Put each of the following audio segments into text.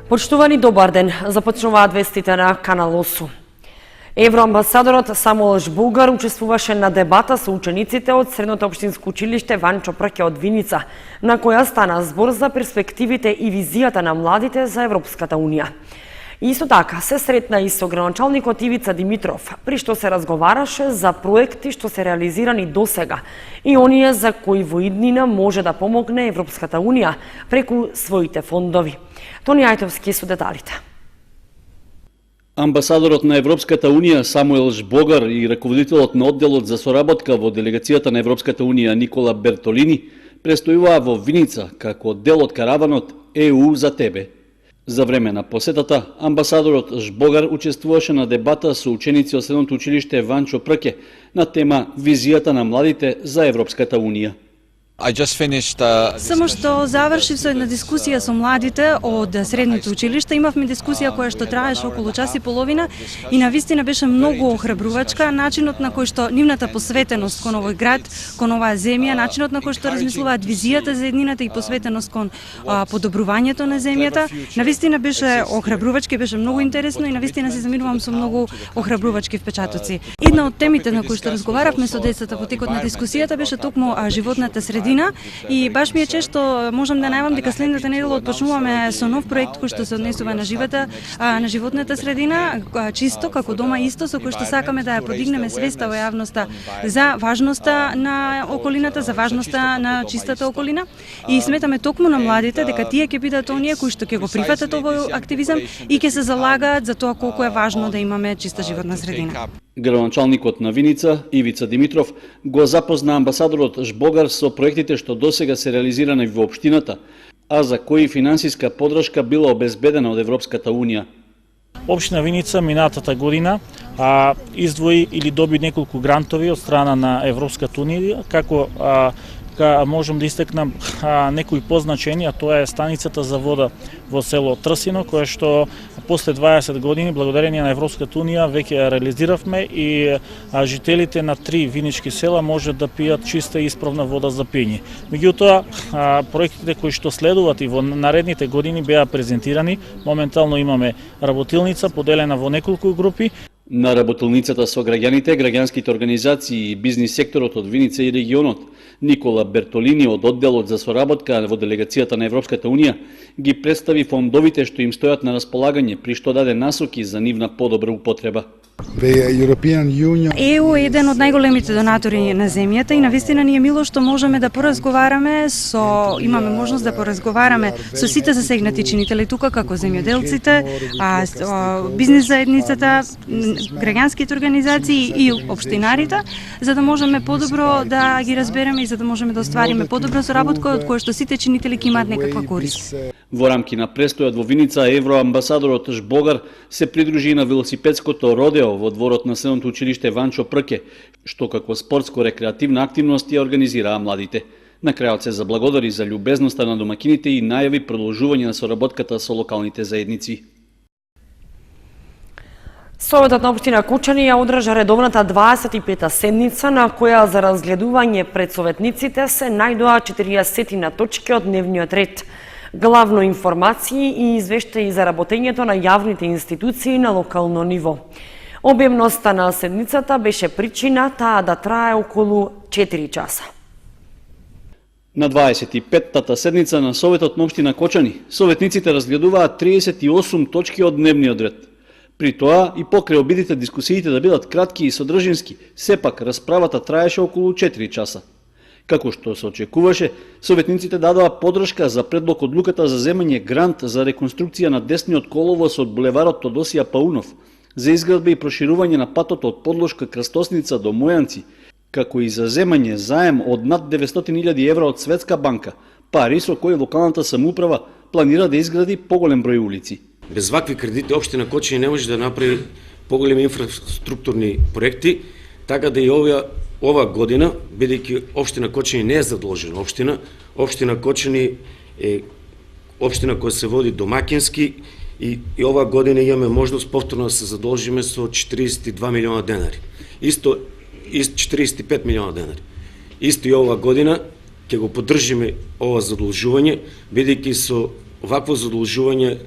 Почитувани, добар ден. Започнуваат вестите на Канал 8. Евроамбасадорот Самуел Жбулгар учествуваше на дебата со учениците од Средното општинско училиште Ванчо Прке од Виница, на која стана збор за перспективите и визијата на младите за Европската Унија. Исто така се сретна и со градоначалникот Ивица Димитров, при што се разговараше за проекти што се реализирани досега и оние за кои во иднина може да помогне Европската Унија преку своите фондови. Тони Ајтовски со деталите. Амбасадорот на Европската Унија Самуел Жбогар и раководителот на одделот за соработка во делегацијата на Европската Унија Никола Бертолини престојуваа во Виница како дел од караванот ЕУ за тебе. За време на посетата, амбасадорот Жбогар учествуваше на дебата со ученици од Средното училиште Ванчо Прке на тема визијата на младите за Европската Унија. Само што завршив со една дискусија со младите од Средното училиште, имавме дискусија која што траеше околу час и половина и навистина беше многу охрабрувачка, начинот на кој што нивната посветеност кон овој град, кон оваа земја, начинот на кој што размислуваат визијата за еднината и посветеност кон подобрувањето на земјата, навистина беше охрабрувачки, беше многу интересно и навистина се заминувам со многу охрабрувачки впечатоци. Една од темите на кои што разговаравме со децата во текот на дискусијата беше токму животната средина. И баш ми е чест што можам да најавам дека следната недела отпочнуваме со нов проект кој што се однесува на животната средина, чисто како дома исто, со кој што сакаме да ја подигнеме свеста во јавноста за важноста на околината, за важноста на чистата околина и сметаме токму на младите дека тие ќе бидат оние кои што ќе го прифатат овој активизам и ќе се залагаат за тоа колку е важно да имаме чиста животна средина. Градоначалникот на Виница, Ивица Димитров, го запозна амбасадорот Жбогар со проектите што досега се реализирани во општината, а за кои финансиска поддршка била обезбедена од Европската Унија. Општина Виница минатата година издвои или доби неколку грантови од страна на Европската Унија, како можам да истекнам некои позначени, а тоа е станицата за вода во село Трсино, која што после 20 години, благодарение на Европската Унија, веќе ја реализиравме и жителите на 3 винички села можат да пијат чиста и исправна вода за пиење. Меѓутоа, проектите кои што следуваат и во наредните години беа презентирани. Моментално имаме работилница поделена во неколку групи. На работилницата со граѓаните, граѓанските организации и бизнис секторот од Виница и регионот, Никола Бертолини од одделот за соработка во делегацијата на Европската Унија ги представи фондовите што им стојат на располагање, при што даде насоки за нивна подобра употреба. ЕУ е еден од најголемите донатори на земјата и навистина ни е мило што можеме да поразговараме имаме можност да поразговараме со сите засегнати чинители тука, како земјоделците, бизнис заедницата, граѓанските организации и општинарите, за да можеме подобро да ги разбереме и за да можеме да оствариме подобра соработка од која што сите чинители ќе имаат некаква корист. Во рамки на престојот во Виница, евроамбасадорот Жбогар се придружи на велосипедското родео во дворот на Средното училиште Ванчо Прке, што како спортско-рекреативна активност ја организираа младите. На крајот се заблагодари за љубезноста на домакините и најави продолжување на соработката со локалните заедници. Советот на општина Кучани ја одржа редовната 25-та седница на која за разгледување пред советниците се најдоа 40 точки од дневниот ред. Главно информации и извештаи за работењето на јавните институции на локално ниво. Обемноста на седницата беше причина таа да трае околу 4 часа. На 25-тата седница на Советот на општина Кочани, советниците разгледуваат 38 точки од дневниот ред. При тоа и покрај обидите дискусиите да бидат кратки и содржински, сепак расправата траеше околу 4 часа. Како што се очекуваше, советниците дадоа поддршка за предлог одлуката за земање грант за реконструкција на десниот коловоз од булеварот Тодосија Паунов, за изградба и проширување на патот од подлошка Крстосница до Мојанци, како и за земање заем од над 900.000 евра од Светска банка, пари со кои локалната самоуправа планира да изгради поголем број улици. Без вакви кредити општина Кочани не може да направи поголеми инфраструктурни проекти, така да и ова година, бидејќи општина Кочани не е задолжена општина Кочани е општина која се води домакински и ова година имаме можност повторно да се задолжиме со 42 милиона денари. Исто 45 милиона денари. Исто и ова година ќе го поддржиме ова задолжување, бидејќи со вакво задолжување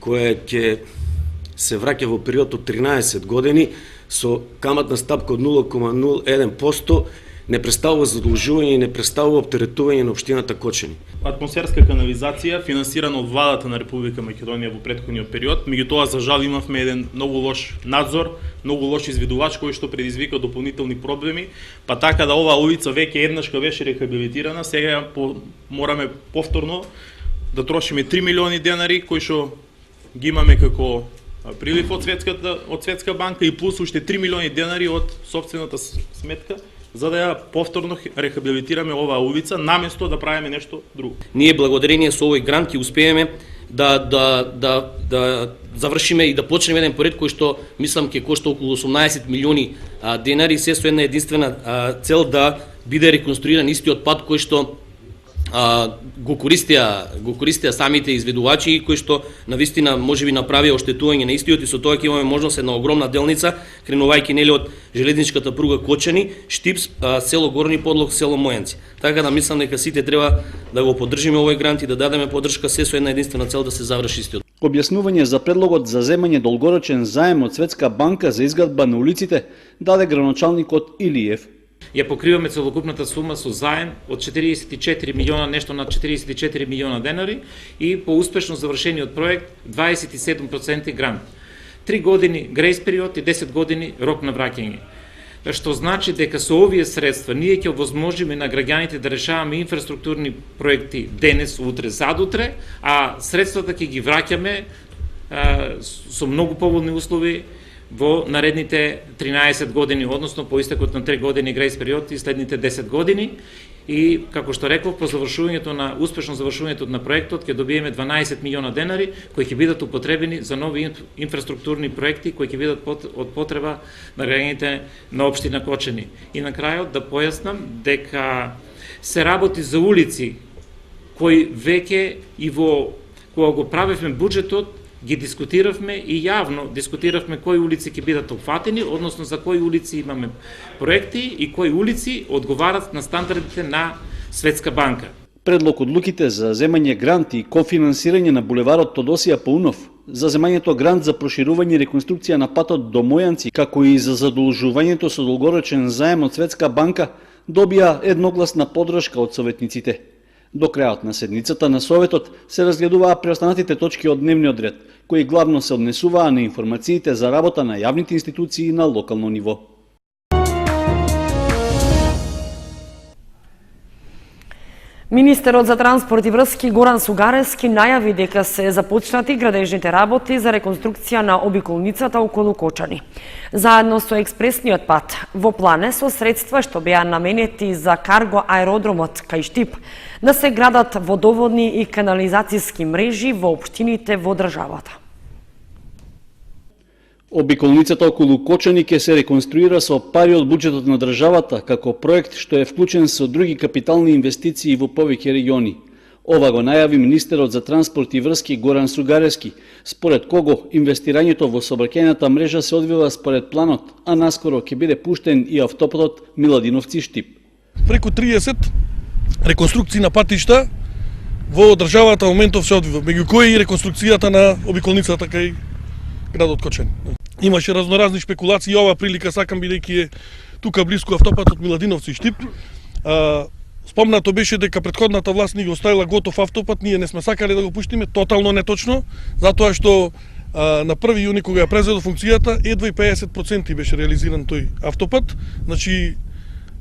која ќе се враќа во период од 13 години со каматна стапка од 0,01%, не представува задолжување и не представува оптеретување на општината Кочани. Атмосферска канализација финансирана од владата на Република Македонија во претходниот период, меѓутоа за жал имавме еден многу лош надзор, многу лош извидувач кој што предизвика дополнителни проблеми, па така да оваа улица веќе еднашка беше рехабилитирана, сега мораме повторно да трошиме 3 милиони денари кои што ги имаме како прилив од Светска банка и плюс уште 3 милиони денари од сопствената сметка, за да ја повторно рехабилитираме оваа улица, наместо да правиме нешто друго. Ние благодарение со овој грант ќе успееме да завршиме и да почнеме еден проект кој што мислам ќе кошта околу 18 милиони денари, се со една единствена цел да биде реконструиран истиот пат кој што го користеа самите изведувачи и кои што навистина можеби направија оштетување на истиот и со тоа ќе имаме можност една огромна делница кренувајќи нели од железничката пруга Кочани, Штипс, село Горни Подлог, село Мојанци. Така да мислам дека сите треба да го поддржиме овој грант и да дадеме поддршка се со една единствена цел да се заврши истиот. Објаснување за предлогот за земање долгорочен заем од Светска банка за изградба на улиците даде градоначалникот Илиев. Ја покриваме целокупната сума со заем од 44 милиона, нешто над 44 милиона денари и по успешно завршениот проект 27% грант. 3 години грейс период и 10 години рок на враќање. Што значи дека со овие средства ние ќе овозможиме на граѓаните да решаваме инфраструктурни проекти денес, утре, задутре, а средствата ќе ги враќаме со многу поволни услови во наредните 13 години, односно по истекот на 3 години грейс период и следните 10 години. И, како што реков, по успешно завршувањето на проектот ќе добиеме 12 милиона денари кои ќе бидат употребени за нови инфраструктурни проекти кои ќе бидат од потреба на граѓаните на општина Кочани. И на крајот да појаснам дека се работи за улици кои веќе и кога го правевме буџетот ги дискутиравме и јавно дискутиравме кои улици ќе бидат опфатени, односно за кои улици имаме проекти и кои улици одговарат на стандардите на Светска банка. Предлог одлуките за земање грант и кофинансирање на булеварот Тодосија Паунов, за земањето грант за проширување и реконструкција на патот до Мојанци, како и за задолжувањето со долгорочен заем од Светска банка, добија едногласна поддршка од советниците. До крајот на седницата на Советот се разгледуваа преостанатите точки од дневниот ред, кои главно се однесуваа на информациите за работа на јавните институции на локално ниво. Министерот за транспорт и врски Горан Сугарески најави дека се започнати градежните работи за реконструкција на обиколницата околу Кочани. Заедно со експресниот пат, во плане со средства што беа наменети за карго аеродромот кај Штип, да се градат водоводни и канализацијски мрежи во општините во државата. Обиколницата околу Кочани ќе се реконструира со пари од буџетот на државата како проект што е вклучен со други капитални инвестиции во повеќе региони. Ова го најави министерот за транспорт и врски Горан Сугарески, според кого инвестирањето во сообраќајната мрежа се одвива според планот, а наскоро ќе биде пуштен и автопатот Миладиновци-Штип. Преку 30 реконструкции на патишта во државата во моментов се одвива, меѓу кои и реконструкцијата на обиколницата кај градот Кочани. Имаше разноразни шпекулации, ова прилика сакам бидејќи е тука блиску автопатот Миладиновци-Штип. Спомнато беше дека претходната власт ни го оставила готов автопат, ние не сме сакале да го пуштиме, тотално неточно, затоа што на 1 јуни кога ја презеде функцијата, едва и 50% беше реализиран тој автопат. Значи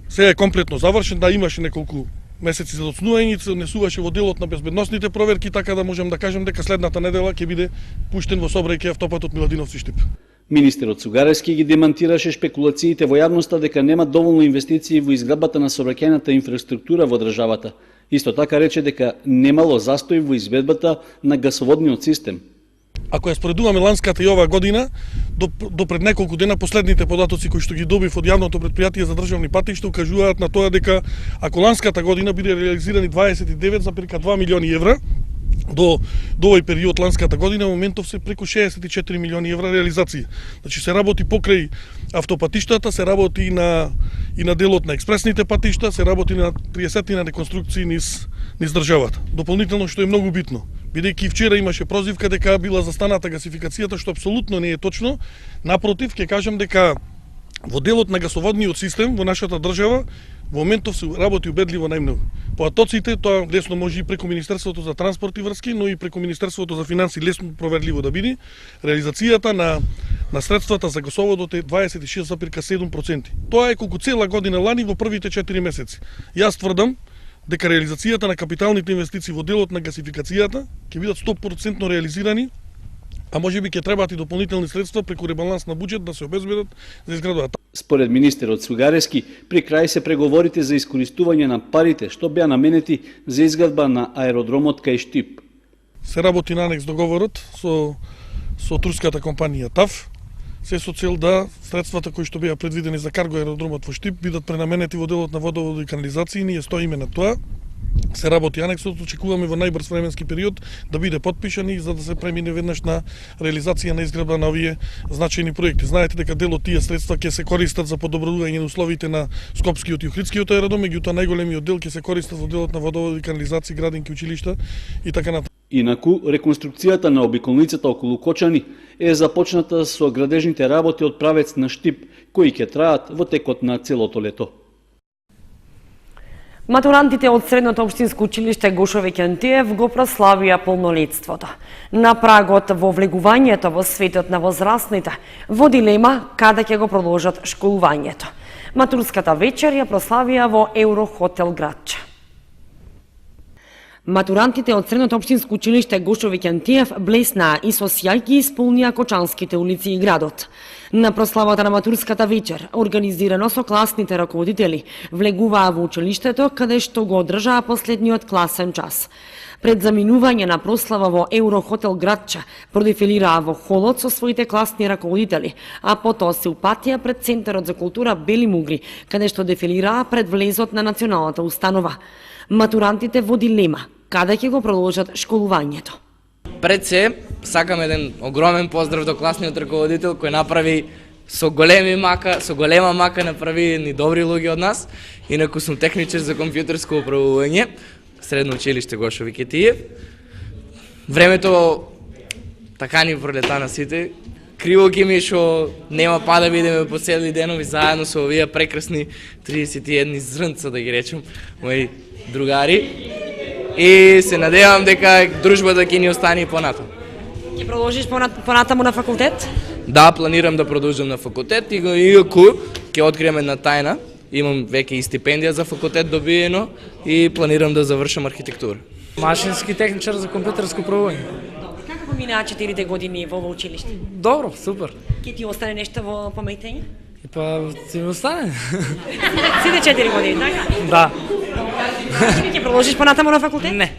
сега е комплетно завршен, да имаше неколку месеци за доцнување, се однесуваше во делот на безбедносните проверки, така да можем да кажем дека следната недела ќе биде пуштен во сообраќај автопатот Миладиновци-Штип. Министерот Сугарески ги демантираше шпекулациите во јавноста дека нема доволно инвестиции во изградбата на сообраќајната инфраструктура во државата. Исто така рече дека немало застој во изведбата на гасоводниот систем. Ако ја споредуваме ланската и оваа година, до пред неколку дена последните податоци кои што ги добив од јавното претпријатие за државни патишта укажуваат на тоа дека ако ланската година биде реализирани 29,2 милиони евра, до овој период ланската година, во моментов се преку 64 милиони евра реализација. Значи се работи покрај автопатиштата, се работи и на делот на експресните патишта, се работи на 30 на реконструкции низ државата. Дополнително што е многу битно, Бидејќи вчера имаше прозивка дека била застаната гасификацијата, што апсолутно не е точно. Напротив, ќе кажам дека во делот на гасоводниот систем во нашата држава во моментов се работи убедливо најмногу. Потоците, тоа лесно може и преку Министерството за транспорт и врски, но и преку Министерството за финанси лесно проверливо да биде. Реализацијата на средствата за гасоводот е 26,7%. Тоа е колку цела година лани во првите 4 месеци. Јас тврдам дека реализацијата на капиталните инвестиции во делот на гасификацијата ќе бидат 100% реализирани, а може би ќе требаат и дополнителни средства преку ребаланс на буџет да се обезбедат за изградувањето. Според министерот Сугарески, при крај се преговорите за искористување на парите што беа наменети за изградба на аеродромот кај Штип. Се работи на анекс договорот со турската компанија ТАВ, се со цел да средствата кои што беа предвидени за карго аеродромот во Штип бидат пренаменети во делот на водовод и канализација. Ние стоиме на тоа. Се работи анексот, очекуваме во најбрз временски период да биде потпишан и за да се премине веднаш на реализација на изградба на овие значајни проекти. Знаете дека дел од тие средства ќе се користат за подобрување на условите на Скопскиот и Охридскиот аеродром, меѓутоа најголемиот дел ќе се користат во делот на водовод и канализација, градинки, училишта и така натаму. Инаку, реконструкцијата на обиколницата околу Кочани е започната со градежните работи од правец на Штип, кои ќе траат во текот на целото лето. Матурантите од Средното општинско училиште Гошо Викентиев го прославија полнолетството. На прагот во влегувањето во светот на возрастните, во дилема каде ќе го продолжат школувањето. Матурската вечер ја прославија во Еврохотел Градче. Матурантите од Средното општинско училиште Гошо Викентиев блеснаа и со сјај ги исполнија Кочанските улици и градот. На прославата на матурската вечер, организирано со класните раководители, влегуваа во училиштето каде што го одржаа последниот класен час. Пред заминување на прослава во Еврохотел Градче, продефилираа во холот со своите класни раководители, а потоа се упатија пред Центарот за култура Бели Мугри, каде што дефилираа пред влезот на националната установа. Матурантите во дилема каде ќе го продолжат школувањето. Пред се, сакам еден огромен поздрав до класниот раководител кој направи со голема мака направи ни добри луѓе од нас. Инаку сум техничар за компјутерско управување, Средно училиште Гошо Викентиев. Времето така ни пролета на сите. Криво ги ми што нема па да бидеме по цели денови заедно со овие прекрасни 31 зрнца, да ги речем, мои другари. И се надевам дека дружбата ќе ни остане и понатаму. Ќе продолжиш понатаму на факултет? Да, планирам да продолжам на факултет, иако ќе открием една тајна. Имам веќе и стипендија за факултет добиено и планирам да завршам архитектура. Машински техничар за компјутерско управување. Како поминаа 4 години во училиште? Добро, супер. Ќе ти остане нешто во паметење? Па ти ми остане. Сите 4 години, така? Да. Ќе продолжиш понатаму на факултет? Не.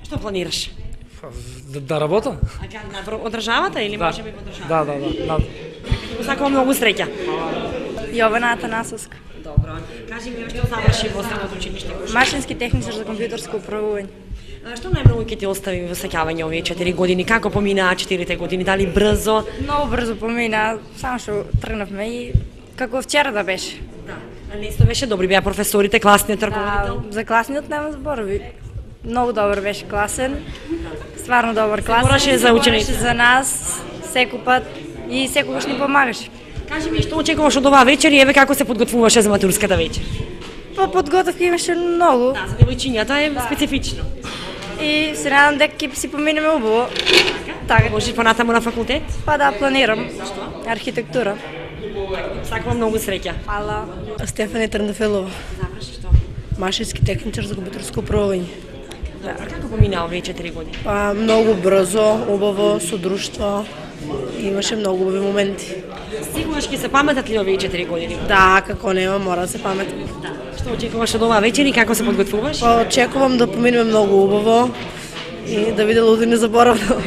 Што планираш? Да работам. А од државата или може би во државата? Да. Го сакувам многу среќа. Јована Атанасовска. Добро. Кажи ми што заврши во Средното училиште? Машински техничар за компјутерско управување. Што најмногу ќе ти остави во сеќавање овие 4 години? Како поминаа 4 години? Дали брзо? Многу брзо помина, само што тргнавме и како вчера да беше. Да. Не исто беше добри беа професорите, класниот раководител. За класниот нема зборови. Многу добар беше класен. Стварно добар класен. Бореше за учениците. За нас секој пат и секогаш ни помагаше. Кажи ми што очекуваш од оваа вечер и еве како се подготвуваше за матурската вечер? Па подготовка имаше многу. Да, за девојчињата е специфично. И се надам дека ќе си поминеме убаво. Така. Можеш понатаму на факултет? Па да, планирам. Архитектура. Сакувам многу среќа. Фала. Стефани Трендафилова. Заврши што? Машински техничар за компјутерско управување. Како поминаа овие 4 години? Па многу брзо, убаво, со друштво. Имаше многу убави моменти. Сигурно ќе се паметат ли овие 4 години? Да, како нема, мора да се паметат. Да. Што очекуваш од оваа вечер и како се подготвуваш? Па очекувам да поминеме многу убаво и да биде луди незаборавно.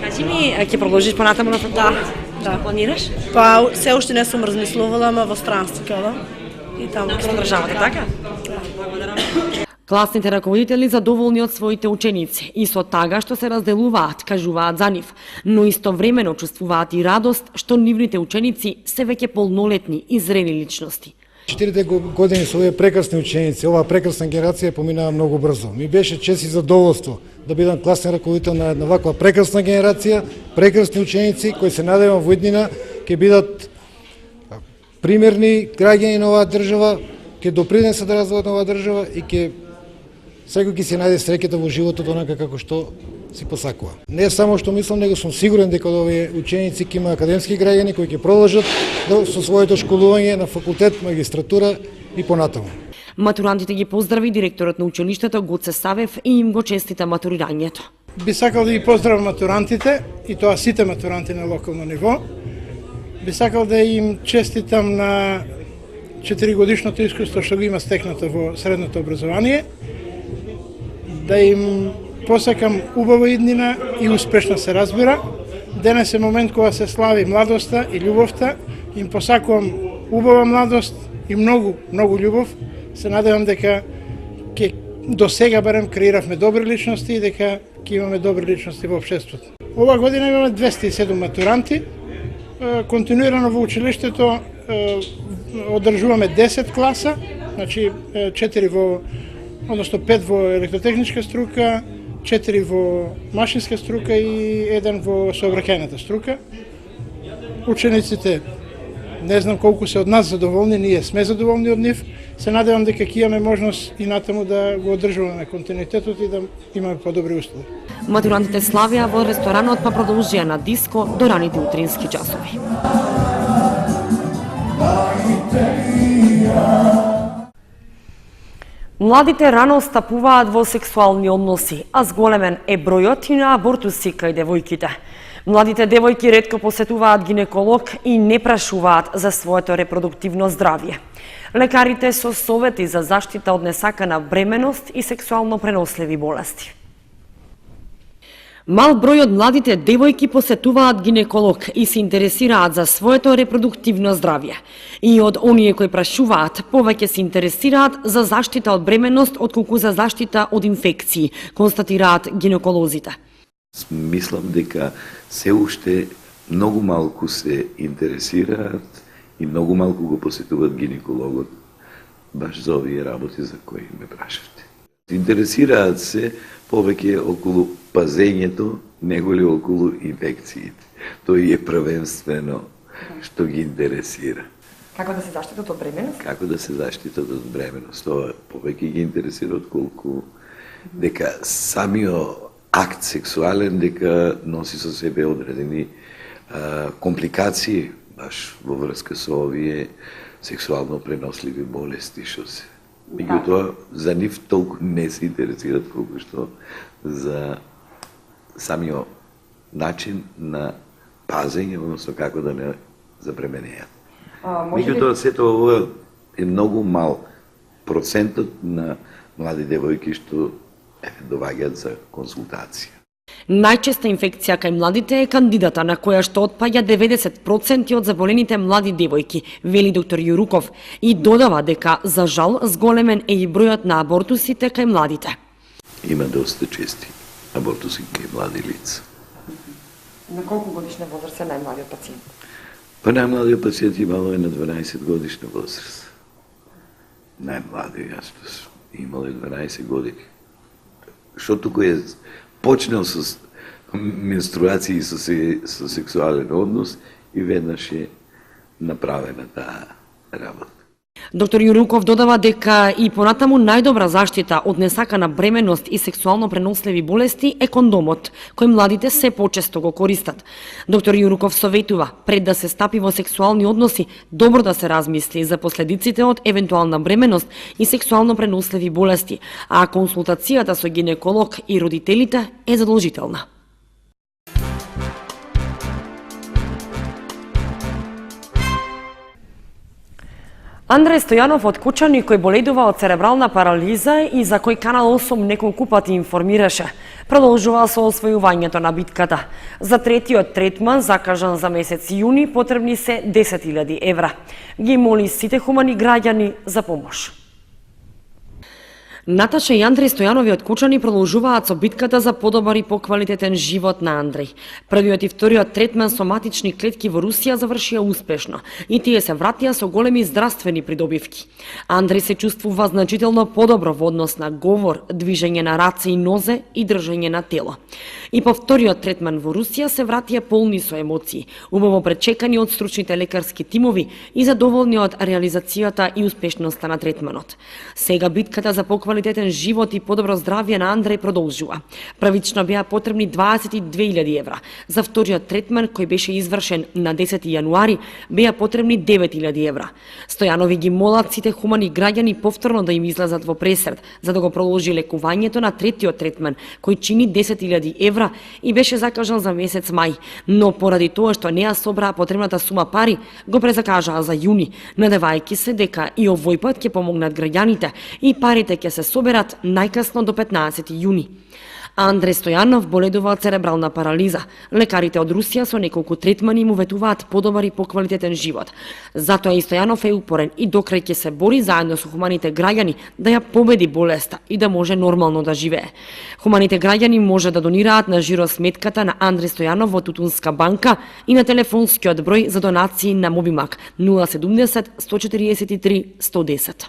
Кажи ми, ќе продолжиш понатаму на факултет? Да. Планираш? Па се уште не сум размислувала, ама во странство ќе одам. И таму во државата, така? Класните раководители задоволни од своите ученици и со тага што се разделуваат, кажуваат за нив, но истовремено чувствуваат и радост што нивните ученици се веќе полнолетни и зрели личности. 4 години со овие прекрасни ученици, оваа прекрасна генерација поминаа многу брзо. Ми беше чест и задоволство да бидам класен раководител на една ваква прекрасна генерација, прекрасни ученици кои се надевам во иднина ќе бидат примерни граѓани на оваа држава, ќе допринесат до развојот на оваа држава и секој ќе си најде среќата во животот онака како што си посакува. Не само што мислам, него сум сигурен дека овие ученици ќе има академски граѓани кои ќе продолжат со своето школување на факултет, магистратура и понатаму. Матурантите ги поздрави директорот на училиштето Гоце Савев и им го честита матурирањето. Би сакал да ги поздравам матурантите, и тоа сите матуранти на локално ниво. Би сакал да им честитам на 4-годишното искуство што го има стекнато во средното образование, да им посакам убава иднина и успешно се разбира. Денес е момент кога се слави младоста и љубовта. Им посакувам убава младост и многу љубов. Се надевам дека ќе до сега барем креиравме добри личности и дека ќе имаме добри личности во општеството. Ова година имаме 207 матуранти. Континуирано во училиштето одржуваме 10 класа, значи 4 во, односно 5 во електротехничка струка, 4 во машинска струка и 1 во сообраќајната струка. Учениците, не знам колку се од нас задоволни, ние сме задоволни од нив. Се надевам дека ќе имаме можност и натаму да го одржуваме континуитетот и да имаме подобри услови. Матурантите славија во ресторанот па продолжија на диско до раните утрински часови. Младите рано стапуваат во сексуални односи, а зголемен е бројот и на абортуси кај девојките. Младите девојки ретко посетуваат гинеколог и не прашуваат за своето репродуктивно здравје. Лекарите со совети за заштита од несакана бременост и сексуално преносливи болести. Мал број од младите девојки посетуваат гинеколог и се интересираат за своето репродуктивно здравје. И од оние кои прашуваат, повеќе се интересираат за заштита од бременост отколку за заштита од инфекции, констатираат гинеколозите. Мислам дека се уште многу малку се интересираат и многу малку го посетуваат гинекологот баш за овие работи за кои ме прашавте. Интересираат се повеќе околу пазењето, неголи околу инфекциите. Тој е првенствено што ги интересира. Како да се заштитат од бременост? Како да се заштитат од бременост. Тоа повеќе ги интересира отколку дека самиот акт сексуален дека носи со себе одредени компликации баш во врска со овие сексуално преносливи болести што се. Меѓутоа, за нив толку не се интересираат колку што за самиот начин на пазење, односно како да не забременеат. Меѓутоа, сето ова е многу мал процентот на млади девојки што доваѓаат за консултација. Најчеста инфекција кај младите е кандидата, на која што отпаѓа 90% од заболените млади девојки, вели доктор Јуруков, и додава дека, за жал, зголемен е и бројот на абортусите кај младите. Има доста чести абортуси кај млади лица. На колку годишна возраст е најмладиот пациент? Па најмладиот пациент имало е на 12 годишна возраст. Најмладиот, јас имало е 12 години. Што туку е почнал со менструација и со сексуален однос и веднаш е направена таа работа. Доктор Јуруков додава дека и понатаму најдобра заштита од несакана бременост и сексуално преносливи болести е кондомот, кој младите се почесто го користат. Доктор Јуруков советува, пред да се стапи во сексуални односи, добро да се размисли за последиците од евентуална бременост и сексуално преносливи болести, а консултацијата со гинеколог и родителите е задолжителна. Андреј Стојанов од Кучани, кој боледува од церебрална парализа и за кој Канал 8 неколку пати информираше, продолжува со освојувањето на битката. За третиот третман, закажан за месец јуни, потребни се 10.000 евра. Ги моли сите хумани граѓани за помош. Наташа и Андреј Стојанови од Кучани продолжуваат со битката за подобар и поквалитетен живот на Андреј. Првиот и вториот третман со матични клетки во Русија завршија успешно и тие се вратија со големи здравствени придобивки. Андреј се чувствува значително подобро во однос на говор, движење на раце и нозе и држење на тело. И по вториот третман во Русија се вратија полни со емоции, убаво пречекани од стручните лекарски тимови и задоволни од реализацијата и успешноста на третманот. Сега битката за поквалитетен живот и подобро здравје на Андреј продолжува. Првично беа потребни 22.000 евра. За вториот третман, кој беше извршен на 10 јануари, беа потребни 9.000 евра. Стојанови ги молат сите хумани граѓани повторно да им излезат во пресред, за да го продолжи лекувањето на третиот третман, кој чини 10.000 евра и беше закажан за месец мај, но поради тоа што не ја собраа потребната сума пари, го презакажаа за јуни, надевајќи се дека и овој пат ќе помогнат граѓаните и парите ќе се соберат најкасно до 15 јуни. Андреј Стојанов боледува од церебрална парализа. Лекарите од Русија со неколку третмани му ветуваат подобар и поквалитетен живот. Затоа и Стојанов е упорен и докрај ќе се бори заедно со хуманите граѓани да ја победи болеста и да може нормално да живее. Хуманите граѓани може да донираат на жиро сметката на Андреј Стојанов во Тутунска банка и на телефонскиот број за донации на Мобимак 070 143 110.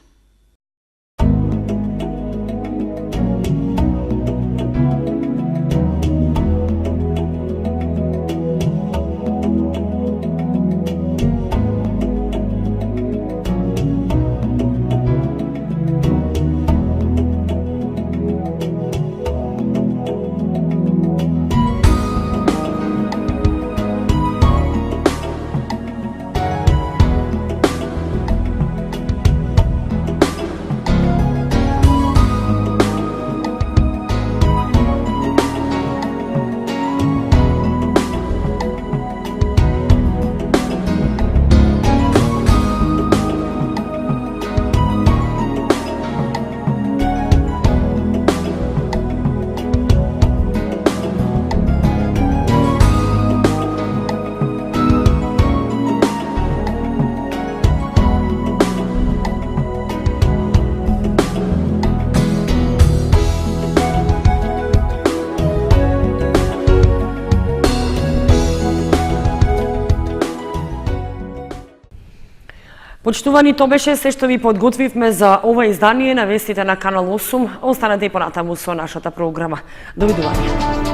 Почитувани, тоа беше се што ви подготвивме за ова издание на вестите на Канал 8. Останете и понатаму со нашата програма. Довидување.